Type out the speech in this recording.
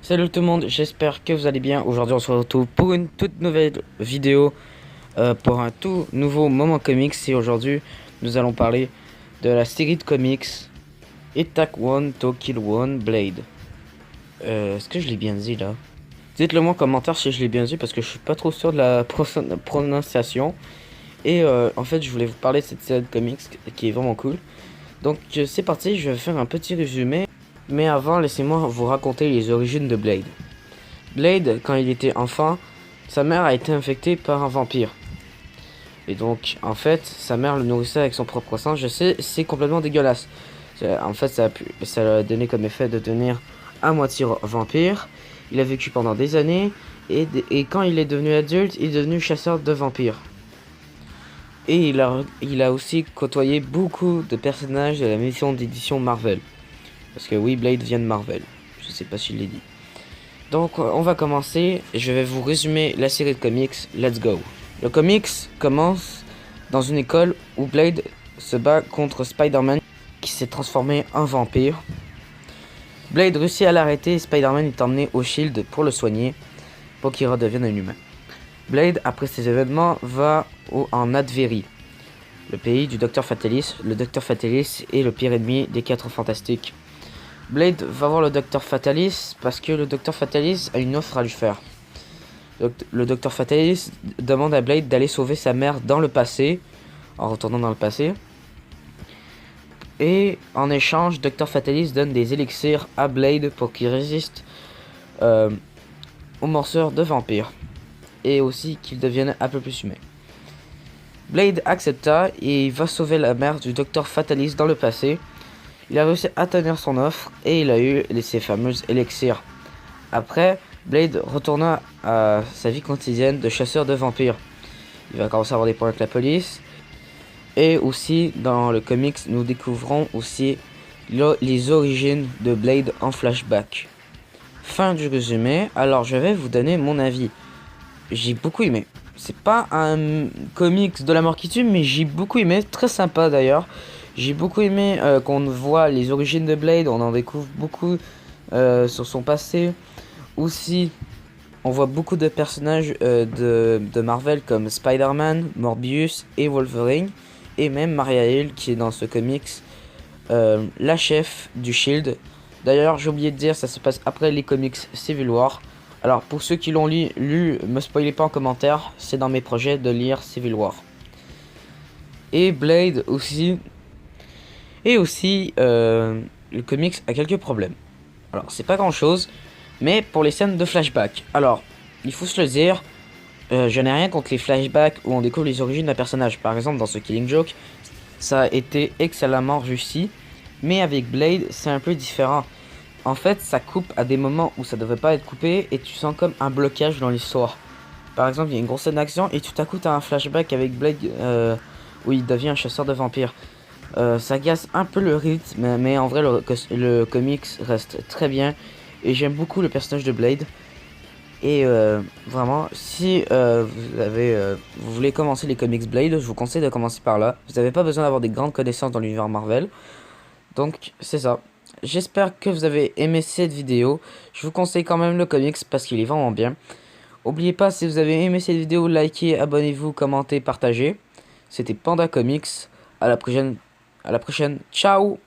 Salut tout le monde, j'espère que vous allez bien. Aujourd'hui on se retrouve pour une toute nouvelle vidéo, pour un tout nouveau moment comics. Et aujourd'hui nous allons parler de la série de comics Attack One to Kill One Blade. Est-ce que je l'ai bien dit là? Dites-le moi en commentaire si je l'ai bien dit, parce que je suis pas trop sûr de la prononciation. Et en fait je voulais vous parler de cette série de comics qui est vraiment cool. Donc c'est parti, je vais faire un petit résumé. Mais avant, laissez-moi vous raconter les origines de Blade. Blade, quand il était enfant, sa mère a été infectée par un vampire. Et donc, en fait, sa mère le nourrissait avec son propre sang. Je sais, c'est complètement dégueulasse. En fait, ça a donné comme effet de devenir à moitié vampire. Il a vécu pendant des années. Et quand il est devenu adulte, il est devenu chasseur de vampires. Et il a aussi côtoyé beaucoup de personnages de la maison d'édition Marvel. Parce que oui, Blade vient de Marvel. Je sais pas si je l'ai dit. Donc on va commencer. Je vais vous résumer la série de comics. Let's go. Le comics commence dans une école où Blade se bat contre Spider-Man qui s'est transformé en vampire. Blade réussit à l'arrêter et Spider-Man est emmené au Shield pour le soigner, pour qu'il redevienne un humain. Blade, après ces événements, va en Advérie, le pays du Docteur Fatalis. Le Docteur Fatalis est le pire ennemi des 4 Fantastiques. Blade va voir le Docteur Fatalis parce que le Docteur Fatalis a une offre à lui faire. Le Docteur Fatalis demande à Blade d'aller sauver sa mère dans le passé, en retournant dans le passé. Et en échange, Docteur Fatalis donne des élixirs à Blade pour qu'il résiste aux morsures de vampires. Et aussi qu'il devienne un peu plus humain. Blade accepta et il va sauver la mère du Docteur Fatalis dans le passé. Il a réussi à tenir son offre et il a eu ses fameuses élixirs. Après, Blade retourna à sa vie quotidienne de chasseur de vampires. Il va commencer à avoir des problèmes avec la police. Et aussi, dans le comics, nous découvrons aussi les origines de Blade en flashback. Fin du résumé. Alors, je vais vous donner mon avis. J'ai beaucoup aimé. C'est pas un comics de la mort qui tue, mais j'ai beaucoup aimé. Très sympa d'ailleurs. J'ai beaucoup aimé qu'on voit les origines de Blade, on en découvre beaucoup sur son passé. Aussi, on voit beaucoup de personnages de Marvel comme Spider-Man, Morbius et Wolverine. Et même Maria Hill qui est dans ce comics, la chef du Shield. D'ailleurs, j'ai oublié de dire, ça se passe après les comics Civil War. Alors, pour ceux qui l'ont lu, me spoilez pas en commentaire, c'est dans mes projets de lire Civil War. Et Blade aussi. Et aussi, le comics a quelques problèmes. Alors, c'est pas grand chose, mais pour les scènes de flashback. Alors, il faut se le dire, je n'ai rien contre les flashbacks où on découvre les origines d'un personnage. Par exemple, dans ce Killing Joke, ça a été excellemment réussi. Mais avec Blade, c'est un peu différent. En fait, ça coupe à des moments où ça devrait pas être coupé et tu sens comme un blocage dans l'histoire. Par exemple, il y a une grosse scène d'action et tout à coup, tu as un flashback avec Blade où il devient un chasseur de vampires. Ça gasse un peu le rythme, mais en vrai le comics reste très bien et j'aime beaucoup le personnage de Blade. Et vraiment, si vous voulez commencer les comics Blade, je vous conseille de commencer par là. Vous n'avez pas besoin d'avoir des grandes connaissances dans l'univers Marvel. Donc c'est ça. J'espère que vous avez aimé cette vidéo. Je vous conseille quand même le comics parce qu'il est vraiment bien. N'oubliez pas, si vous avez aimé cette vidéo, likez, abonnez-vous, commentez, partagez. C'était Panda Comics. À la prochaine. Ciao!